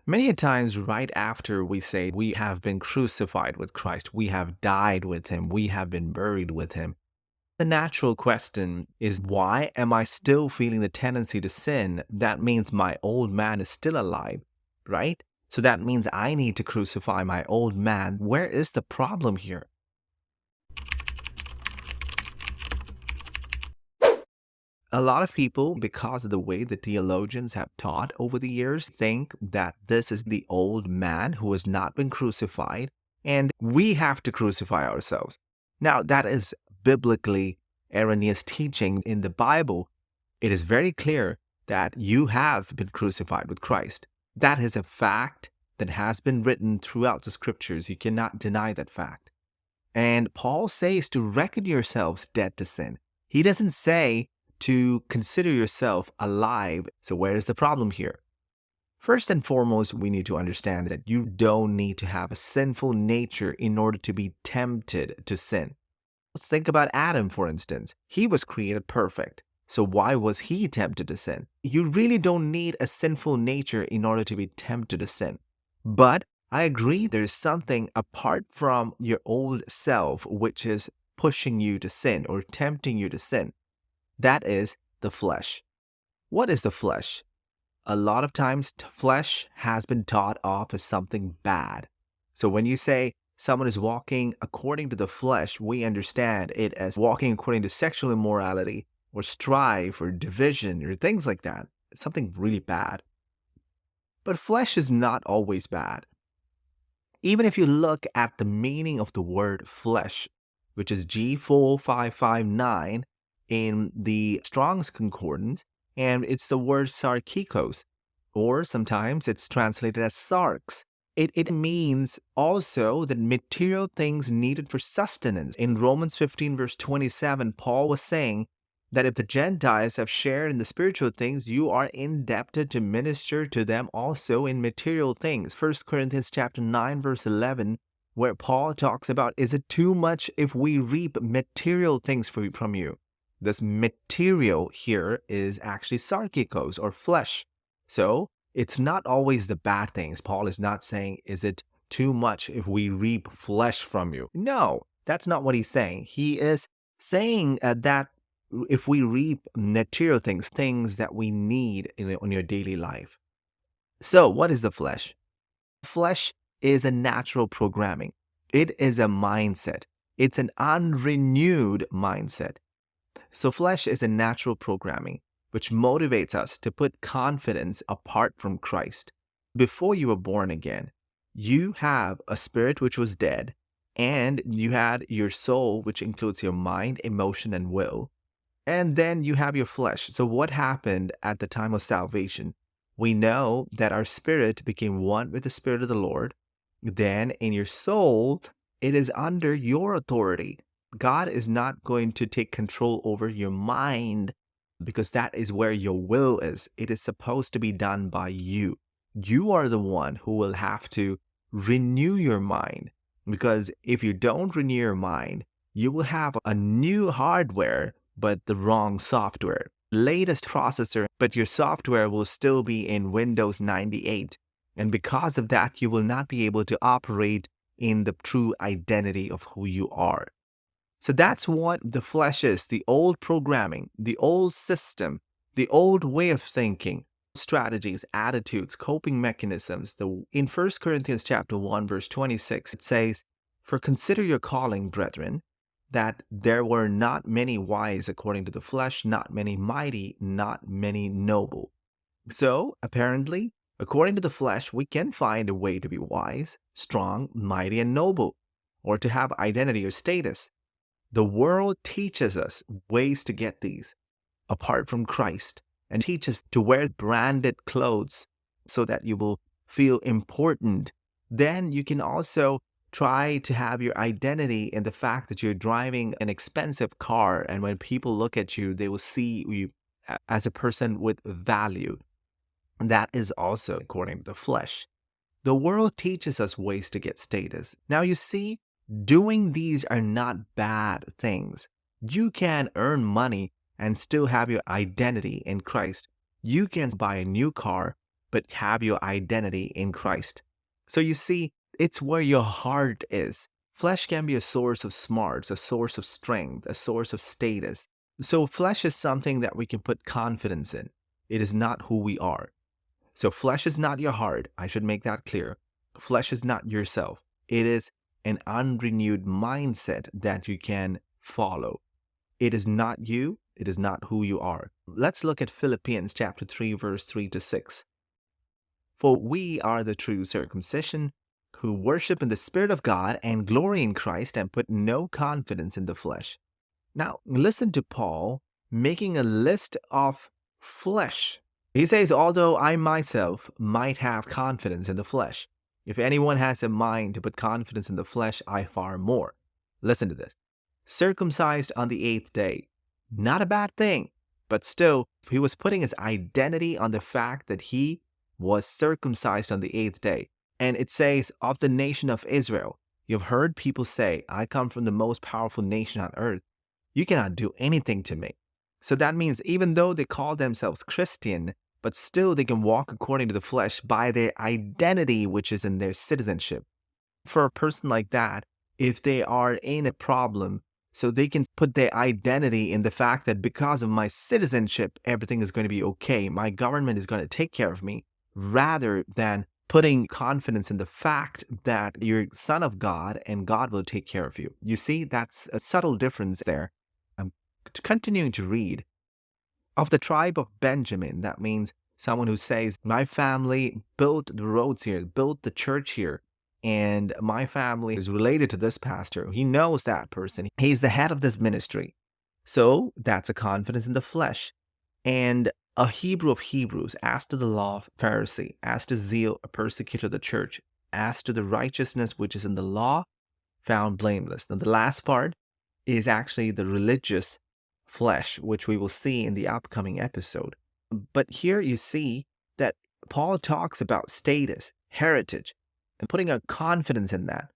Many a times, right after we say we have been crucified with Christ, we have died with him, we have been buried with him, the natural question is, why am I still feeling the tendency to sin? That means my old man is still alive, right? So that means I need to crucify my old man. Where is the problem here? A lot of people, because of the way the theologians have taught over the years, think that this is the old man who has not been crucified, and we have to crucify ourselves. Now, that is biblically erroneous teaching. In the Bible, it is very clear that you have been crucified with Christ. That is a fact that has been written throughout the scriptures. You cannot deny that fact. And Paul says to reckon yourselves dead to sin. He doesn't say to consider yourself alive. So where is the problem here? First and foremost, we need to understand that you don't need to have a sinful nature in order to be tempted to sin. Think about Adam, for instance. He was created perfect. So why was he tempted to sin? You really don't need a sinful nature in order to be tempted to sin. But I agree there's something apart from your old self which is pushing you to sin or tempting you to sin. That is the flesh. What is the flesh? A lot of times, flesh has been taught off as something bad. So when you say someone is walking according to the flesh, we understand it as walking according to sexual immorality or strife or division or things like that. It's something really bad. But flesh is not always bad. Even if you look at the meaning of the word flesh, which is G4559, in the Strong's Concordance, and it's the word sarkikos, or sometimes it's translated as sarx. It means also that material things needed for sustenance. In Romans 15, verse 27, Paul was saying that if the Gentiles have shared in the spiritual things, you are indebted to minister to them also in material things. 1 Corinthians chapter 9, verse 11, where Paul talks about, is it too much if we reap material things from you? This material here is actually sarkikos, or flesh. So it's not always the bad things. Paul is not saying, is it too much if we reap flesh from you? No, that's not what he's saying. He is saying that if we reap material things, things that we need in your daily life. So what is the flesh? Flesh is a natural programming. It is a mindset. It's an unrenewed mindset. So flesh is a natural programming which motivates us to put confidence apart from Christ. Before you were born again, you have a spirit which was dead, and you had your soul, which includes your mind, emotion, and will. And then you have your flesh. So what happened at the time of salvation? We know that our spirit became one with the Spirit of the Lord. Then in your soul, it is under your authority. God is not going to take control over your mind because that is where your will is. It is supposed to be done by you. You are the one who will have to renew your mind, because if you don't renew your mind, you will have a new hardware but the wrong software. Latest processor, but your software will still be in Windows 98. And because of that, you will not be able to operate in the true identity of who you are. So that's what the flesh is, the old programming, the old system, the old way of thinking, strategies, attitudes, coping mechanisms. In 1 Corinthians chapter 1, verse 26, it says, "For consider your calling, brethren, that there were not many wise according to the flesh, not many mighty, not many noble." So, apparently, according to the flesh, we can find a way to be wise, strong, mighty, and noble, or to have identity or status. The world teaches us ways to get these apart from Christ, and teaches to wear branded clothes so that you will feel important. Then you can also try to have your identity in the fact that you're driving an expensive car, and when people look at you, they will see you as a person with value. That is also according to the flesh. The world teaches us ways to get status. Now you see, doing these are not bad things. You can earn money and still have your identity in Christ. You can buy a new car but have your identity in Christ. So you see, it's where your heart is. Flesh can be a source of smarts, a source of strength, a source of status. So flesh is something that we can put confidence in. It is not who we are. So flesh is not your heart. I should make that clear. Flesh is not yourself. It is an unrenewed mindset that you can follow. It is not you. It is not who you are. Let's look at Philippians chapter 3, verse 3 to 6. For we are the true circumcision, who worship in the Spirit of God and glory in Christ and put no confidence in the flesh. Now, listen to Paul making a list of flesh. He says, although I myself might have confidence in the flesh, if anyone has a mind to put confidence in the flesh, I far more. Listen to this. Circumcised on the 8th day. Not a bad thing, but still, he was putting his identity on the fact that he was circumcised on the 8th day. And it says, of the nation of Israel. You've heard people say, I come from the most powerful nation on earth. You cannot do anything to me. So that means even though they call themselves Christian, but still they can walk according to the flesh by their identity, which is in their citizenship. For a person like that, if they are in a problem, so they can put their identity in the fact that because of my citizenship, everything is going to be okay. My government is going to take care of me, rather than putting confidence in the fact that you're a son of God and God will take care of you. You see, that's a subtle difference there. I'm continuing to read. Of the tribe of Benjamin, that means someone who says, my family built the roads here, built the church here, and my family is related to this pastor. He knows that person. He's the head of this ministry. So that's a confidence in the flesh. And a Hebrew of Hebrews, as to the law, Pharisee, as to zeal, a persecutor of the church, as to the righteousness which is in the law, found blameless. Now the last part is actually the religious flesh, which we will see in the upcoming episode. But here you see that Paul talks about status, heritage, and putting a confidence in that.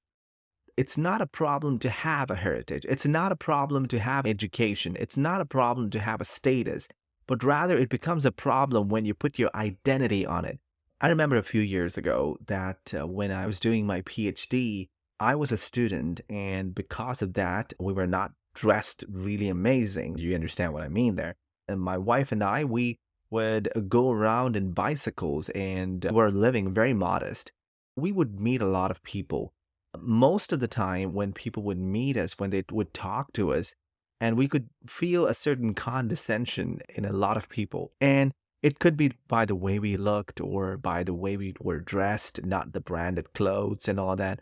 It's not a problem to have a heritage. It's not a problem to have education. It's not a problem to have a status, but rather it becomes a problem when you put your identity on it. I remember a few years ago that when I was doing my PhD, I was a student, and because of that, we were not dressed really amazing. You understand what I mean there? And my wife and I, we would go around in bicycles and were living very modest. We would meet a lot of people. Most of the time when people would meet us, when they would talk to us, and we could feel a certain condescension in a lot of people. And it could be by the way we looked or by the way we were dressed, not the branded clothes and all that.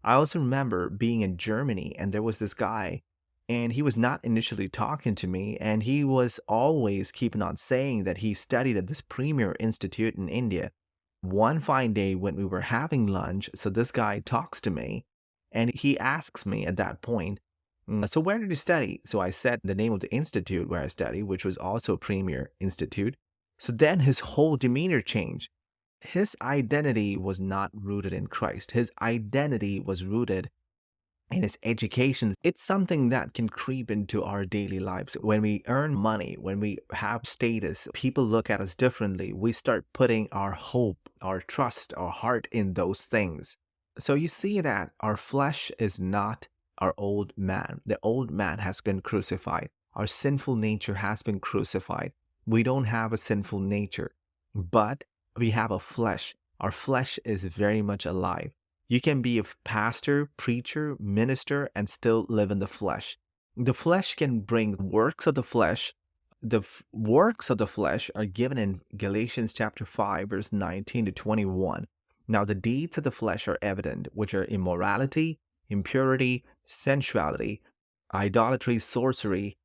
I also remember being in Germany, and there was this guy, and he was not initially talking to me, and he was always keeping on saying that he studied at this premier institute in India. One fine day when we were having lunch, so this guy talks to me, and he asks me at that point, so where did you study? So I said the name of the institute where I studied, which was also a premier institute. So then his whole demeanor changed. His identity was not rooted in Christ. His identity was rooted in his education. It's something that can creep into our daily lives. When we earn money, when we have status, people look at us differently. We start putting our hope, our trust, our heart in those things. So you see that our flesh is not our old man. The old man has been crucified. Our sinful nature has been crucified. We don't have a sinful nature, but we have a flesh. Our flesh is very much alive. You can be a pastor, preacher, minister, and still live in the flesh. The flesh can bring works of the flesh. The works of the flesh are given in Galatians chapter 5, verse 19 to 21. Now the deeds of the flesh are evident, which are immorality, impurity, sensuality, idolatry, sorcery,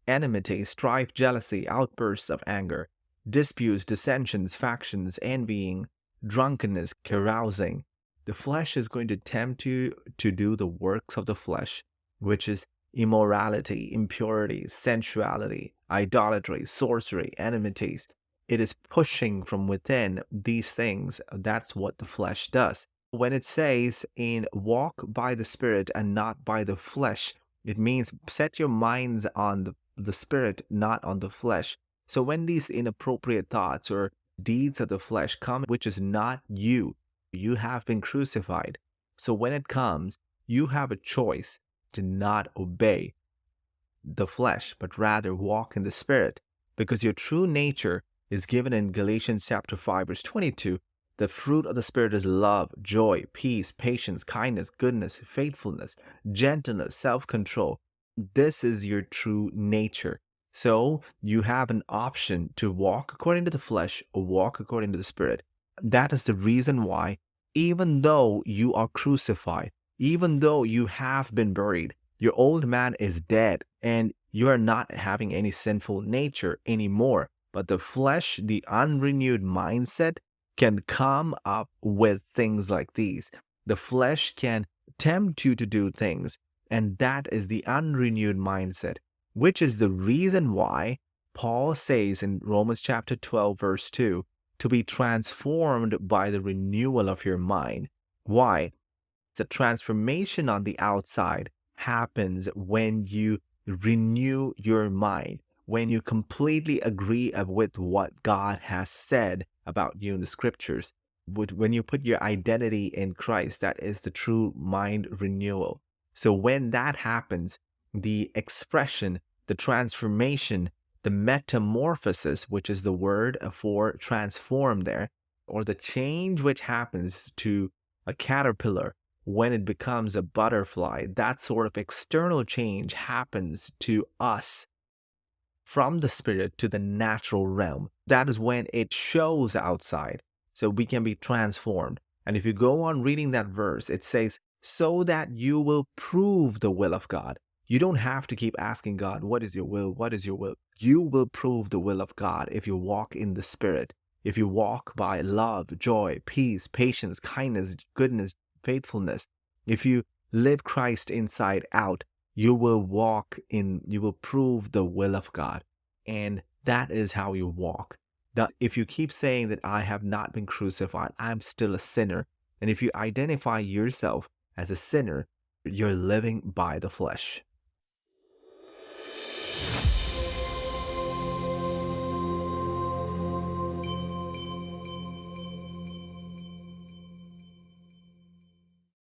enmity, strife, jealousy, outbursts of anger, disputes, dissensions, factions, envying, drunkenness, carousing. The flesh is going to tempt you to do the works of the flesh, which is immorality, impurity, sensuality, idolatry, sorcery, enmities. It is pushing from within these things. That's what the flesh does. When it says in walk by the Spirit and not by the flesh, it means set your minds on the Spirit, not on the flesh. So when these inappropriate thoughts or deeds of the flesh come, which is not you. You have been crucified. So when it comes, you have a choice to not obey the flesh, but rather walk in the Spirit, because your true nature is given in Galatians chapter 5, verse 22. The fruit of the Spirit is love, joy, peace, patience, kindness, goodness, faithfulness, gentleness, self-control. This is your true nature. So you have an option to walk according to the flesh or walk according to the Spirit. That is the reason why, even though you are crucified, even though you have been buried, your old man is dead and you are not having any sinful nature anymore. But the flesh, the unrenewed mindset, can come up with things like these. The flesh can tempt you to do things, and that is the unrenewed mindset, which is the reason why Paul says in Romans chapter 12, verse 2, to be transformed by the renewal of your mind. Why? The transformation on the outside happens when you renew your mind, when you completely agree with what God has said about you in the scriptures. When you put your identity in Christ, that is the true mind renewal. So when that happens, the expression, the transformation, the metamorphosis, which is the word for transform there, or the change which happens to a caterpillar when it becomes a butterfly, that sort of external change happens to us from the spirit to the natural realm. That is when it shows outside. So we can be transformed. And if you go on reading that verse, it says, so that you will prove the will of God. You don't have to keep asking God, what is your will? What is your will? You will prove the will of God if you walk in the Spirit. If you walk by love, joy, peace, patience, kindness, goodness, faithfulness. If you live Christ inside out, you will prove the will of God. And that is how you walk. If you keep saying that I have not been crucified, I'm still a sinner. And if you identify yourself as a sinner, you're living by the flesh.